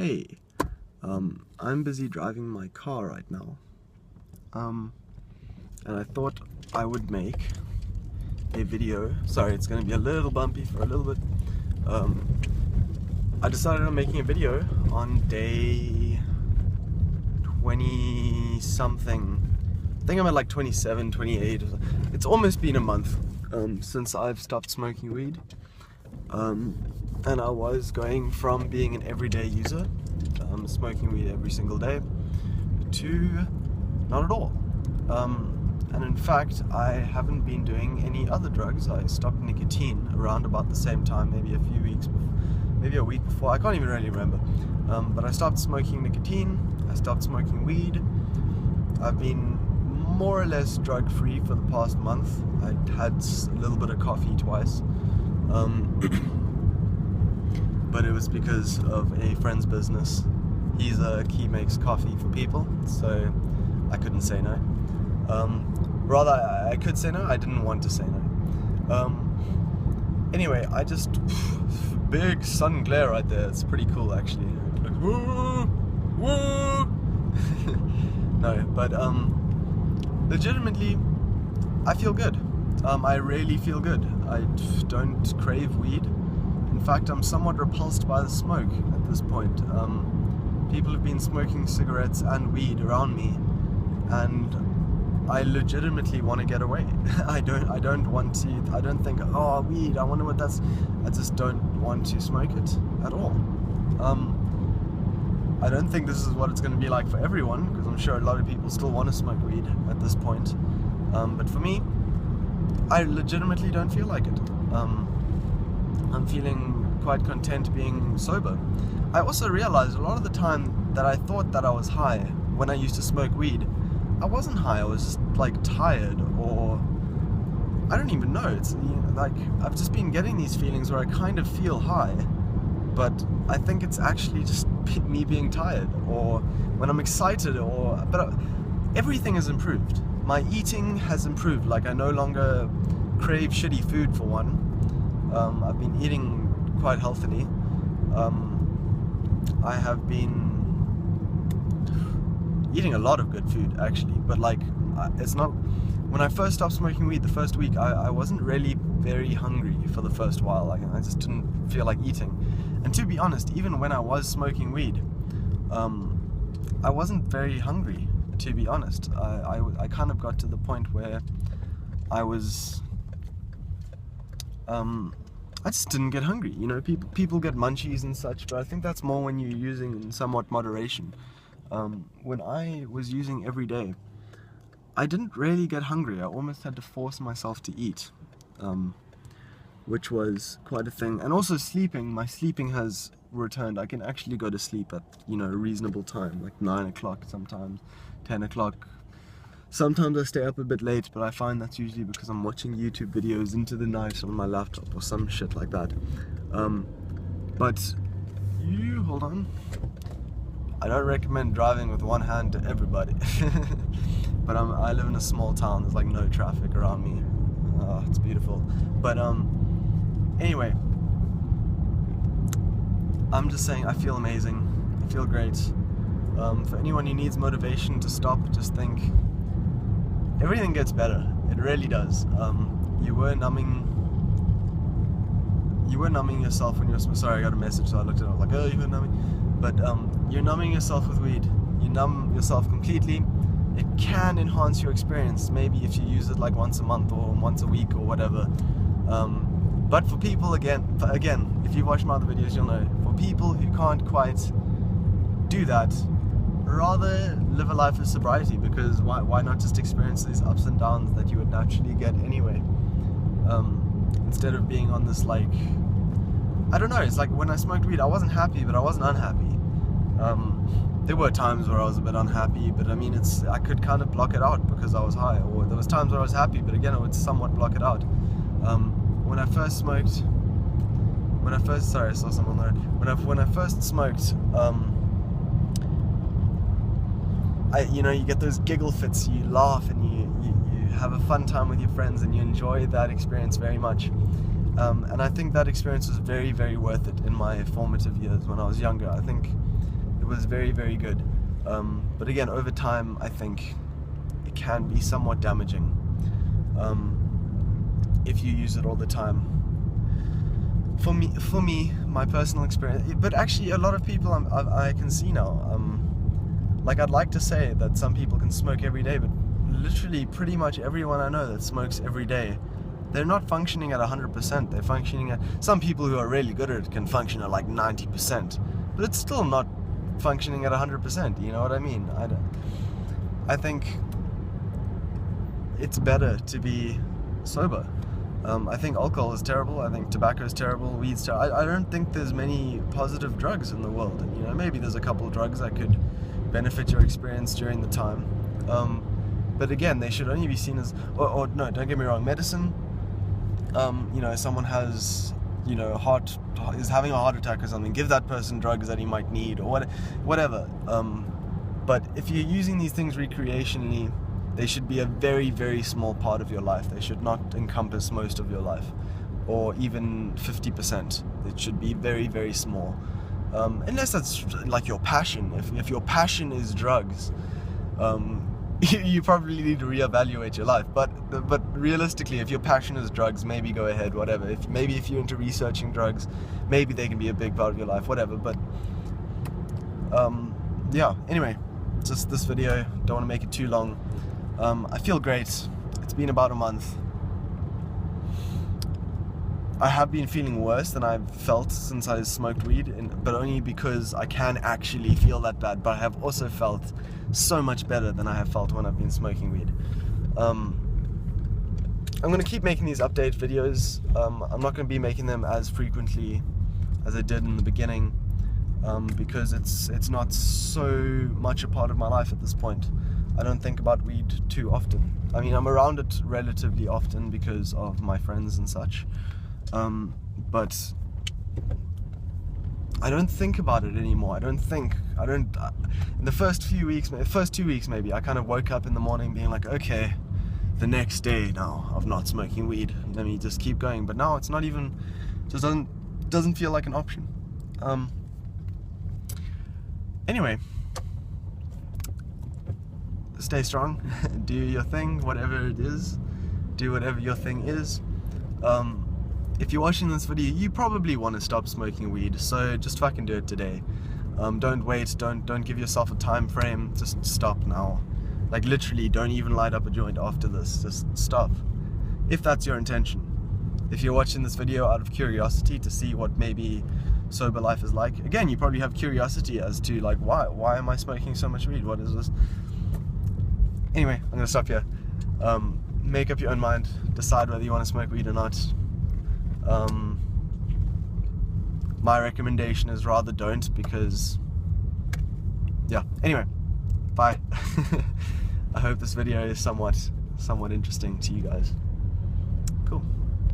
Hey, I'm busy driving my car right now, and I thought I would make a video. Sorry, it's going to be a little bumpy for a little bit. I decided on making a video on day 20 something. I think I'm at like 27, 28. It's almost been a month since I've stopped smoking weed. And I was going from being an everyday user, smoking weed every single day, to not at all. And in fact, I haven't been doing any other drugs. I stopped nicotine around about the same time, maybe a few weeks before, maybe a week before, I can't even really remember. But I stopped smoking nicotine, I stopped smoking weed. I've been more or less drug-free for the past month. I had a little bit of coffee twice. But it was because of a friend's business. He makes coffee for people, so I couldn't say no. Rather, I could say no, I didn't want to say no. Anyway, big sun glare right there, it's pretty cool actually. Like, woo, woo. No, but legitimately, I feel good. I really feel good. I don't crave weed. In fact, I'm somewhat repulsed by the smoke at this point. People have been smoking cigarettes and weed around me, and I legitimately want to get away. I don't think, oh, weed, I wonder what that's. I just don't want to smoke it at all. I don't think this is what it's going to be like for everyone, because I'm sure a lot of people still want to smoke weed at this point. But for me, I legitimately don't feel like it. I'm feeling quite content being sober. I also realized a lot of the time that I thought that I was high when I used to smoke weed, I wasn't high, I was just like tired, or I don't even know. It's like I've just been getting these feelings where I kind of feel high, but I think it's actually just me being tired, or when I'm excited, but everything has improved. My eating has improved. Like, I no longer crave shitty food, for one. I've been eating quite healthily. I have been eating a lot of good food actually, but like, it's not. When I first stopped smoking weed, the first week, I wasn't really very hungry for the first while. Like, I just didn't feel like eating. And to be honest, even when I was smoking weed, I wasn't very hungry, to be honest. I kind of got to the point where I was I just didn't get hungry. You know, people get munchies and such, but I think that's more when you're using in somewhat moderation. When I was using every day, I didn't really get hungry. I almost had to force myself to eat, which was quite a thing. And also sleeping, my sleeping has returned. I can actually go to sleep at, a reasonable time, like 9 o'clock sometimes, 10 o'clock. Sometimes I stay up a bit late, but I find that's usually because I'm watching YouTube videos into the night on my laptop or some shit like that. But hold on. I don't recommend driving with one hand to everybody. But I live in a small town. There's like no traffic around me. Oh, it's beautiful. But anyway, I'm just saying I feel amazing. I feel great. For anyone who needs motivation to stop, just think, everything gets better. It really does. You were numbing yourself when you were. Sorry, I got a message, so I looked at it. I was like, oh, you were numbing. But you're numbing yourself with weed. You numb yourself completely. It can enhance your experience, maybe if you use it like once a month or once a week or whatever. But for people, again, if you watch my other videos, you'll know. For people who can't quite do that, rather live a life of sobriety, because why not just experience these ups and downs that you would naturally get anyway, instead of being on this, like, I don't know, it's like when I smoked weed, I wasn't happy, but I wasn't unhappy. There were times where I was a bit unhappy, but I mean, I could kind of block it out because I was high, or there was times where I was happy, but again, I would somewhat block it out. When I first smoked, sorry, I saw someone there. When I first smoked, you get those giggle fits, you laugh and you have a fun time with your friends and you enjoy that experience very much. And I think that experience was very, very worth it in my formative years when I was younger. I think it was very, very good. But again, over time, I think it can be somewhat damaging if you use it all the time. For me, my personal experience, but actually a lot of people I can see now, like I'd like to say that some people can smoke every day, but literally pretty much everyone I know that smokes every day, they're not functioning at 100%. They're functioning at, some people who are really good at it can function at like 90%, but it's still not functioning at 100%, you know what I mean? I think it's better to be sober. I think alcohol is terrible. I think tobacco is terrible. Weed's terrible. I don't think there's many positive drugs in the world. You know, maybe there's a couple of drugs that could benefit your experience during the time. But again, they should only be seen as, or no, don't get me wrong, medicine. You know, someone has, you know, is having a heart attack or something. Give that person drugs that he might need, or whatever. But if you're using these things recreationally, they should be a very, very small part of your life. They should not encompass most of your life, or even 50%. It should be very, very small. Unless that's like your passion. If your passion is drugs, you probably need to reevaluate your life. But realistically, if your passion is drugs, maybe go ahead, whatever. If you're into researching drugs, maybe they can be a big part of your life, whatever. But yeah. Anyway, just this video. Don't want to make it too long. I feel great. It's been about a month. I have been feeling worse than I've felt since I smoked weed, but only because I can actually feel that bad. But I have also felt so much better than I have felt when I've been smoking weed. I'm going to keep making these update videos. I'm not going to be making them as frequently as I did in the beginning, because it's not so much a part of my life at this point. I don't think about weed too often. I mean, I'm around it relatively often because of my friends and such. But I don't think about it anymore. In the first 2 weeks maybe, I kind of woke up in the morning being like, okay, the next day now of not smoking weed, let me just keep going. But now it's not even, just doesn't feel like an option. Anyway, stay strong, do your thing, whatever it is, do whatever your thing is. If you're watching this video, you probably want to stop smoking weed, so just fucking do it today. Don't wait, don't give yourself a time frame, just stop now. Like literally, don't even light up a joint after this, just stop. If that's your intention. If you're watching this video out of curiosity to see what maybe sober life is like, again, you probably have curiosity as to like, why am I smoking so much weed? What is this? Anyway, I'm gonna stop here. Make up your own mind, decide whether you want to smoke weed or not. My recommendation is rather don't, because yeah. Anyway, bye. I hope this video is somewhat interesting to you guys.